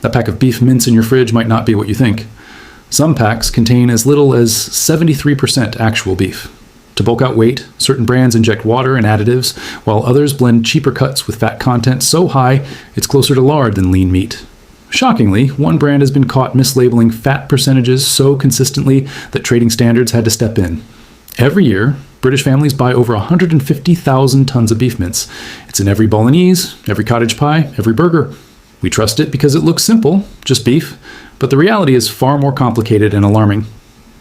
That pack of beef mince in your fridge might not be what you think. Some packs contain as little as 73% actual beef. To bulk out weight, certain brands inject water and additives, while others blend cheaper cuts with fat content so high it's closer to lard than lean meat. Shockingly, one brand has been caught mislabeling fat percentages so consistently that trading standards had to step in. Every year, British families buy over 150,000 tons of beef mince. It's in every bolognese, every cottage pie, every burger. We trust it because it looks simple, just beef, but the reality is far more complicated and alarming.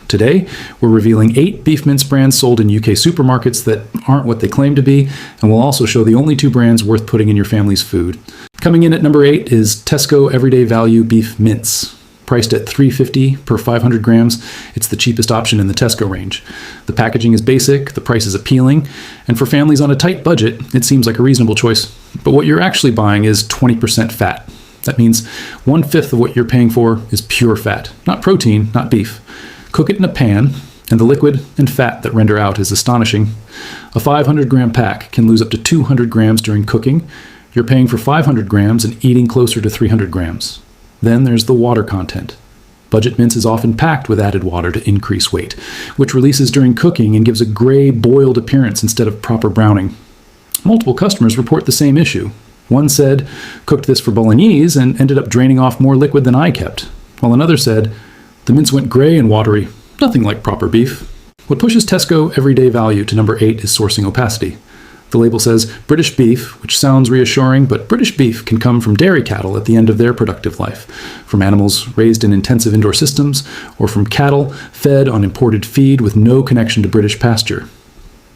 Today, we're revealing 8 beef mince brands sold in UK supermarkets that aren't what they claim to be, and we'll also show the only 2 brands worth putting in your family's food. Coming in at number 8 is Tesco Everyday Value Beef Mince. Priced at $3.50 per 500 grams, it's the cheapest option in the Tesco range. The packaging is basic, the price is appealing, and for families on a tight budget, it seems like a reasonable choice. But what you're actually buying is 20% fat. That means 1/5 of what you're paying for is pure fat, not protein, not beef. Cook it in a pan, and the liquid and fat that render out is astonishing. A 500-gram pack can lose up to 200 grams during cooking. You're paying for 500 grams and eating closer to 300 grams. Then there's the water content. Budget mince is often packed with added water to increase weight, which releases during cooking and gives a gray, boiled appearance instead of proper browning. Multiple customers report the same issue. One said, cooked this for bolognese and ended up draining off more liquid than I kept, while another said, the mince went gray and watery, nothing like proper beef. What pushes Tesco Everyday Value to number 8 is sourcing opacity. The label says British beef, which sounds reassuring, but British beef can come from dairy cattle at the end of their productive life, from animals raised in intensive indoor systems, or from cattle fed on imported feed with no connection to British pasture.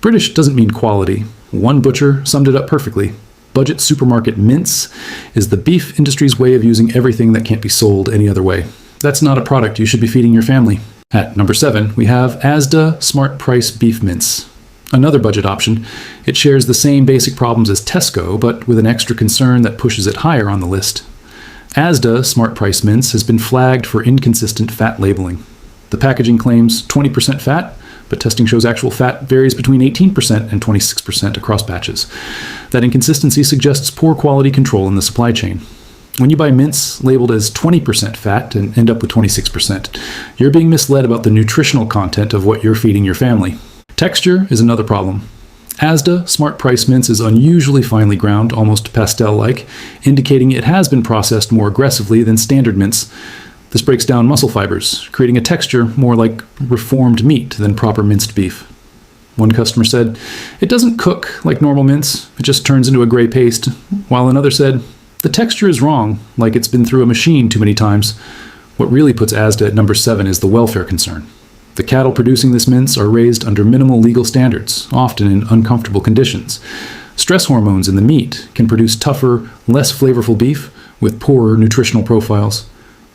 British doesn't mean quality. One butcher summed it up perfectly. Budget supermarket mince is the beef industry's way of using everything that can't be sold any other way. That's not a product you should be feeding your family. At number 7, we have Asda Smart Price Beef Mince. Another budget option. It shares the same basic problems as Tesco, but with an extra concern that pushes it higher on the list. Asda Smart Price Mince has been flagged for inconsistent fat labeling. The packaging claims 20% fat, but testing shows actual fat varies between 18% and 26% across batches. That inconsistency suggests poor quality control in the supply chain. When you buy mince labeled as 20% fat and end up with 26%, you're being misled about the nutritional content of what you're feeding your family. Texture is another problem. Asda Smart Price Mince is unusually finely ground, almost pastel-like, indicating it has been processed more aggressively than standard mince. This breaks down muscle fibers, creating a texture more like reformed meat than proper minced beef. One customer said, it doesn't cook like normal mince, it just turns into a gray paste, while another said, the texture is wrong, like it's been through a machine too many times. What really puts Asda at number 7 is the welfare concern. The cattle producing this mince are raised under minimal legal standards, often in uncomfortable conditions. Stress hormones in the meat can produce tougher, less flavorful beef with poorer nutritional profiles.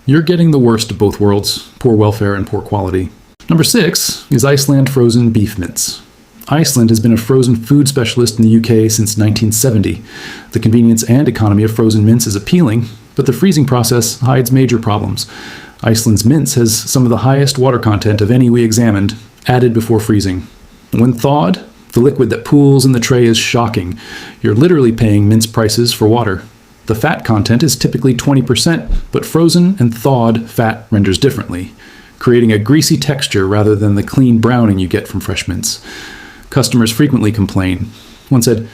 You're getting the worst of both worlds, poor welfare and poor quality. Number 6 is Iceland Frozen Beef Mince. Iceland has been a frozen food specialist in the UK since 1970. The convenience and economy of frozen mince is appealing, but the freezing process hides major problems. Iceland's mince has some of the highest water content of any we examined, added before freezing. When thawed, the liquid that pools in the tray is shocking. You're literally paying mince prices for water. The fat content is typically 20%, but frozen and thawed fat renders differently, creating a greasy texture rather than the clean browning you get from fresh mince. Customers frequently complain. One said,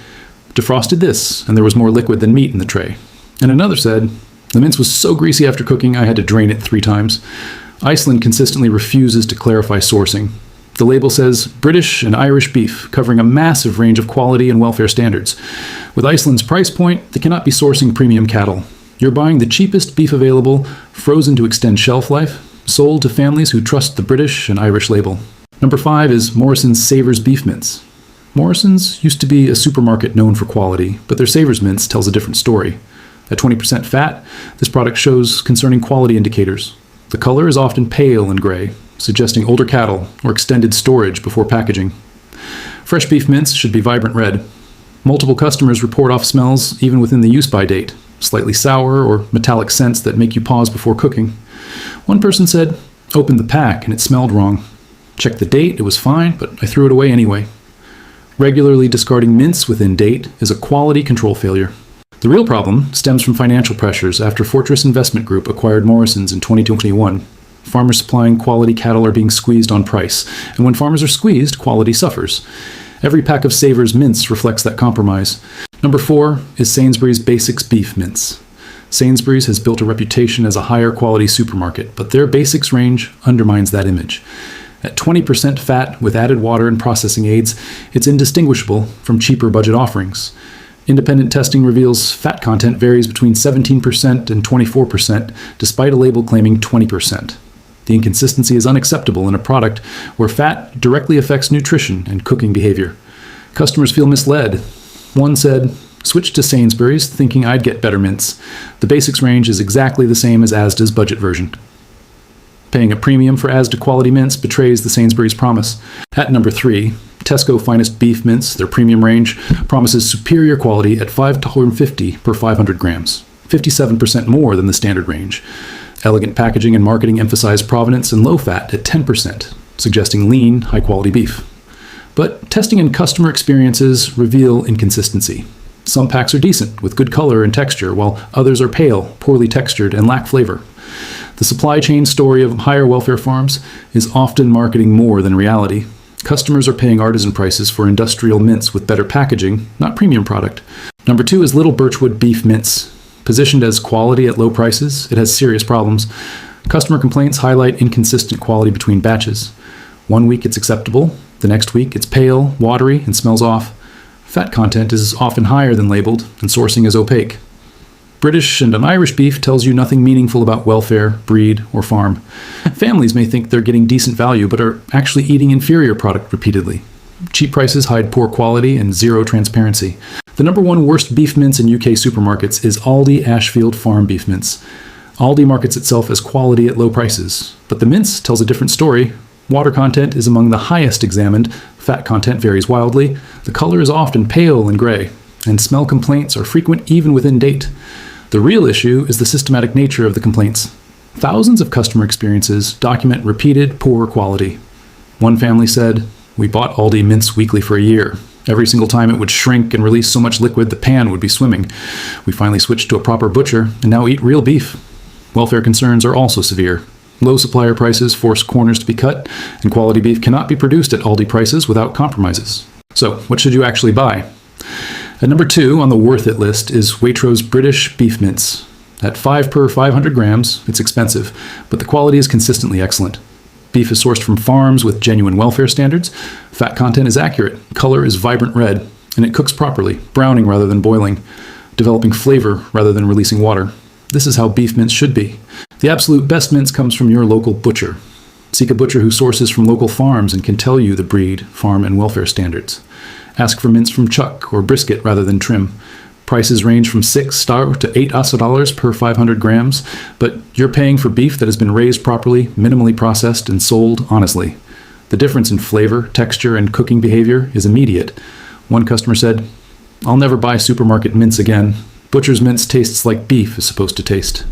defrosted this, and there was more liquid than meat in the tray. And another said, the mince was so greasy after cooking I had to drain it 3 times. Iceland consistently refuses to clarify sourcing. The label says British and Irish beef, covering a massive range of quality and welfare standards. With Iceland's price point, they cannot be sourcing premium cattle. You're buying the cheapest beef available, frozen to extend shelf life, sold to families who trust the British and Irish label. Number 5 is Morrison's Savers Beef Mince. Morrison's used to be a supermarket known for quality, but their Savers Mince tells a different story. At 20% fat, this product shows concerning quality indicators. The color is often pale and gray, suggesting older cattle or extended storage before packaging. Fresh beef mince should be vibrant red. Multiple customers report off smells even within the use-by date, slightly sour or metallic scents that make you pause before cooking. One person said, opened the pack and it smelled wrong. Checked the date, it was fine, but I threw it away anyway. Regularly discarding mince within date is a quality control failure. The real problem stems from financial pressures after Fortress Investment Group acquired Morrison's in 2021. Farmers supplying quality cattle are being squeezed on price, and when farmers are squeezed, quality suffers. Every pack of Savers Mince reflects that compromise. Number 4 is Sainsbury's Basics Beef Mince. Sainsbury's has built a reputation as a higher quality supermarket, but their Basics range undermines that image. At 20% fat with added water and processing aids, it's indistinguishable from cheaper budget offerings. Independent testing reveals fat content varies between 17% and 24%, despite a label claiming 20%. The inconsistency is unacceptable in a product where fat directly affects nutrition and cooking behavior. Customers feel misled. One said, "Switched to Sainsbury's, thinking I'd get better mince. The Basics range is exactly the same as Asda's budget version." Paying a premium for Asda quality mince betrays the Sainsbury's promise. At number 3, Tesco Finest Beef Mince, their premium range, promises superior quality at $5.50 per 500 grams, 57% more than the standard range. Elegant packaging and marketing emphasize provenance and low fat at 10%, suggesting lean, high-quality beef. But testing and customer experiences reveal inconsistency. Some packs are decent, with good color and texture, while others are pale, poorly textured, and lack flavor. The supply chain story of higher welfare farms is often marketing more than reality. Customers are paying artisan prices for industrial mince with better packaging, not premium product. Number 2 is Little Birchwood Beef Mince. Positioned as quality at low prices, it has serious problems. Customer complaints highlight inconsistent quality between batches. One week it's acceptable, the next week it's pale, watery, and smells off. Fat content is often higher than labeled, and sourcing is opaque. British and an Irish beef tells you nothing meaningful about welfare, breed, or farm. Families may think they're getting decent value, but are actually eating inferior product repeatedly. Cheap prices hide poor quality and zero transparency. The number 1 worst beef mince in UK supermarkets is Aldi Ashfield Farm Beef Mince. Aldi markets itself as quality at low prices, but the mince tells a different story. Water content is among the highest examined, fat content varies wildly, the color is often pale and gray, and smell complaints are frequent even within date. The real issue is the systematic nature of the complaints. Thousands of customer experiences document repeated poor quality. One family said, "We bought Aldi mince weekly for a year. Every single time it would shrink and release so much liquid the pan would be swimming. We finally switched to a proper butcher and now eat real beef." Welfare concerns are also severe. Low supplier prices force corners to be cut, and quality beef cannot be produced at Aldi prices without compromises. So, what should you actually buy? At number 2 on the worth it list is Waitrose British Beef Mince. At $5 per 500 grams, it's expensive, but the quality is consistently excellent. Beef is sourced from farms with genuine welfare standards, fat content is accurate, color is vibrant red, and it cooks properly, browning rather than boiling, developing flavor rather than releasing water. This is how beef mince should be. The absolute best mince comes from your local butcher. Seek a butcher who sources from local farms and can tell you the breed, farm, and welfare standards. Ask for mince from chuck or brisket rather than trim. Prices range from $6 to $8 per 500 grams, but you're paying for beef that has been raised properly, minimally processed, and sold honestly. The difference in flavor, texture, and cooking behavior is immediate. One customer said, "I'll never buy supermarket mince again. Butcher's mince tastes like beef is supposed to taste."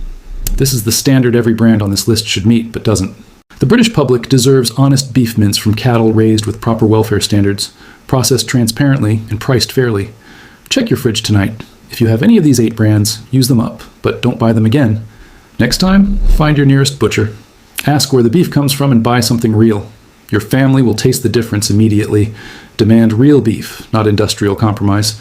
This is the standard every brand on this list should meet, but doesn't. The British public deserves honest beef mince from cattle raised with proper welfare standards, processed transparently, and priced fairly. Check your fridge tonight. If you have any of these 8 brands, use them up, but don't buy them again. Next time, find your nearest butcher. Ask where the beef comes from and buy something real. Your family will taste the difference immediately. Demand real beef, not industrial compromise.